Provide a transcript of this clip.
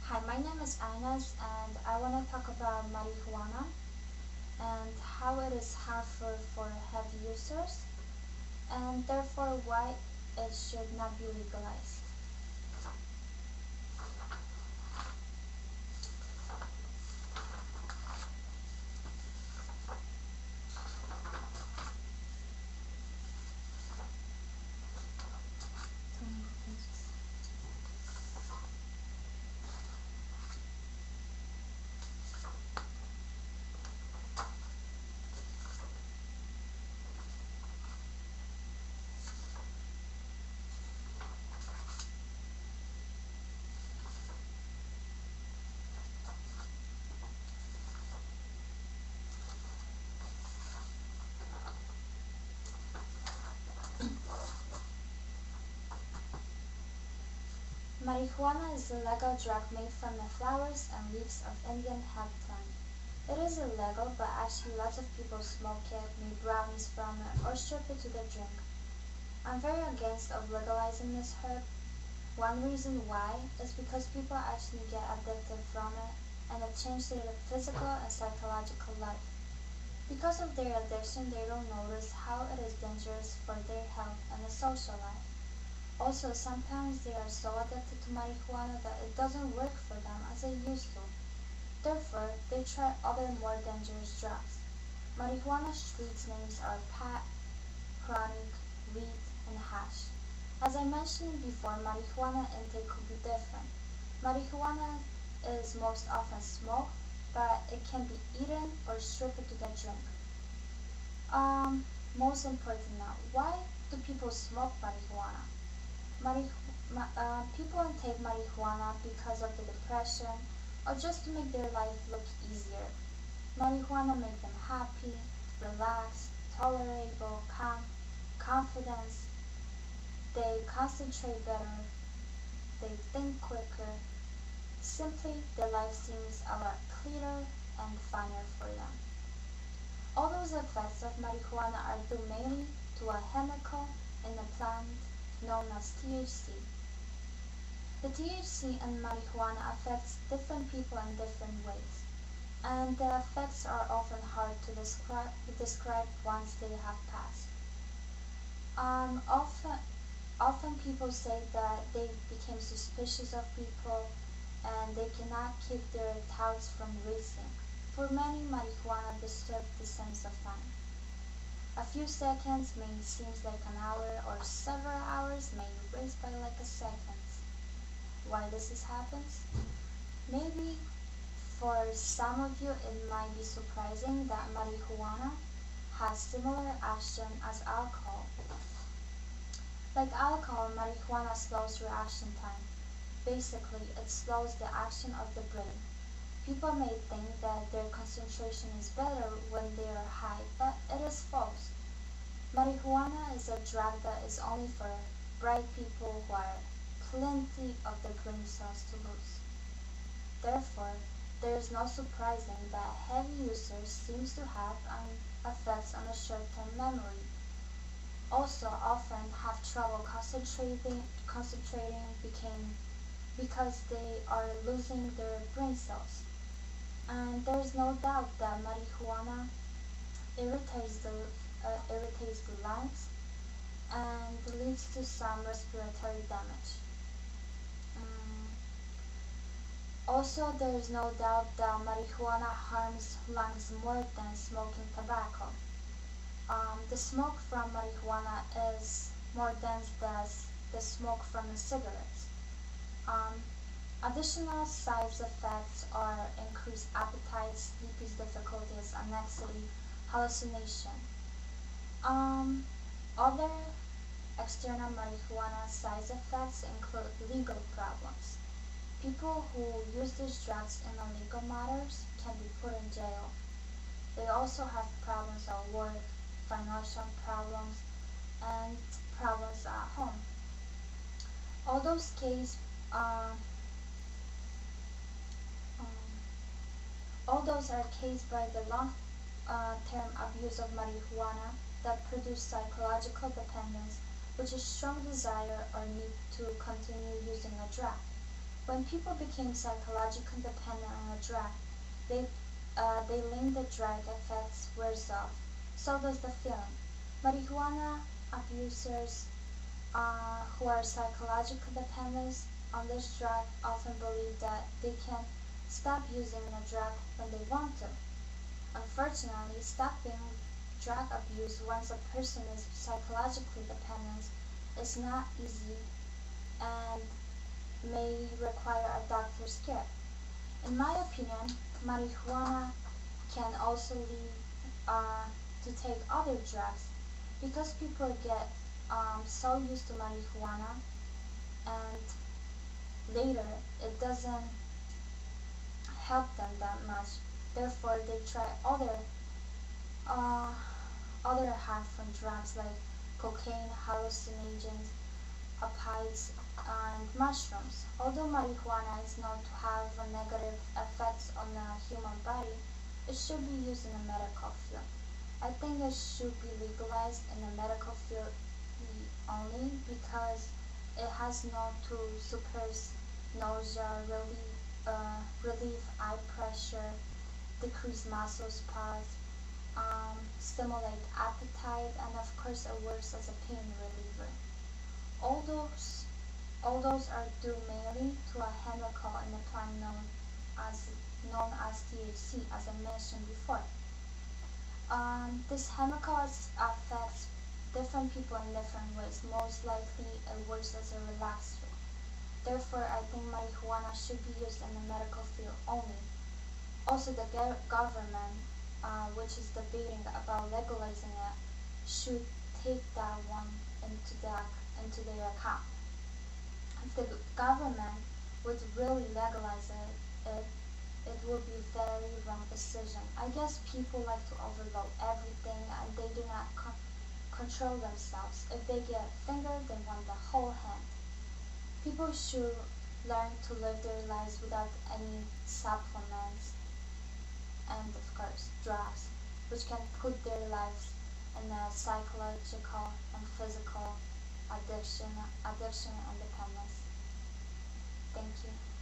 Hi, my name is Ines and I want to talk about marijuana and how it is harmful for heavy users and therefore why it should not be legalized. Marijuana is a legal drug made from the flowers and leaves of Indian hemp plant. It is illegal, but actually lots of people smoke it, make brownies from it, or strip it to their drink. I'm very against of legalizing this herb. One reason why is because people actually get addicted from it and it changes their physical and psychological life. Because of their addiction, they don't notice how it is dangerous for their health and their social life. Also, sometimes they are so addicted to marijuana that it doesn't work for them as it used to. Therefore, they try other more dangerous drugs. Marijuana street names are pat, chronic, weed, and hash. As I mentioned before, marijuana intake could be different. Marijuana is most often smoked, but it can be eaten or stripped to the drink. Most important now, why do people smoke marijuana? People take marijuana because of the depression or just to make their life look easier. Marijuana makes them happy, relaxed, tolerable, calm, confidence. They concentrate better, they think quicker. Simply, their life seems a lot clearer and funnier for them. All those effects of marijuana are due mainly to a chemical in the plant known as THC. The THC in marijuana affects different people in different ways, and the effects are often hard to describe once they have passed. Um, often, Often people say that they became suspicious of people and they cannot keep their thoughts from racing. For many, marijuana disturbs the sense of time. A few seconds may seem like an hour, or several hours may race by like a second. Why this happens? Maybe for some of you it might be surprising that marijuana has similar action as alcohol. Like alcohol, marijuana slows reaction time. Basically, it slows the action of the brain. People may think that their concentration is better when they are high, but it is false. Marijuana is a drug that is only for bright people who are plenty of the brain cells to lose. Therefore, there is no surprising that heavy users seems to have an effects on the short-term memory. Also, often have trouble concentrating because they are losing their brain cells. And there is no doubt that marijuana irritates irritates the lungs and leads to some respiratory damage. Mm, Also, there is no doubt that marijuana harms lungs more than smoking tobacco. The smoke from marijuana is more dense than the smoke from the cigarettes. Um, Additional side effects are increased appetite, sleeping difficulties, anxiety, hallucination. Um, Other external marijuana side effects include legal problems. People who use these drugs in illegal matters can be put in jail. They also have problems at work, financial problems, and problems at home. All those cases, um, all those are caused by the long-term abuse of marijuana that produce psychological dependence, which is strong desire or need to continue using a drug. When people became psychologically dependent on a drug, they, they link the drug effects wears off. So does the feeling. Marijuana abusers who are psychologically dependent on this drug often believe that they can stop using the drug when they want to. Unfortunately, stopping drug abuse once a person is psychologically dependent is not easy and may require a doctor's care. In my opinion, marijuana can also lead to take other drugs because people get so used to marijuana and later it doesn't help them that much. Therefore, they try uh, other harmful drugs like cocaine, hallucinogens, opiates, and mushrooms. Although marijuana is known to have a negative effects on the human body, it should be used in the medical field. I think it should be legalized in the medical field only because it has known to suppress nausea, relieve eye pressure, decrease muscle spasms, stimulate appetite, and of course it works as a pain reliever. All those, all those are due mainly to a chemical in the plant as known as THC, as I mentioned before. This chemical affects different people in different ways. Most likely, it works as a relaxer. Therefore, I think marijuana should be used in the medical field only. Also, the government, which is debating about legalizing it, should take that one into their account. If the government would really legalize it would be a very wrong decision. I guess people like to overload everything and they do not control themselves. If they get a finger, they want the whole hand. People should learn to live their lives without any supplements and of course drugs, which can put their lives in a psychological and physical addiction and dependence. Thank you.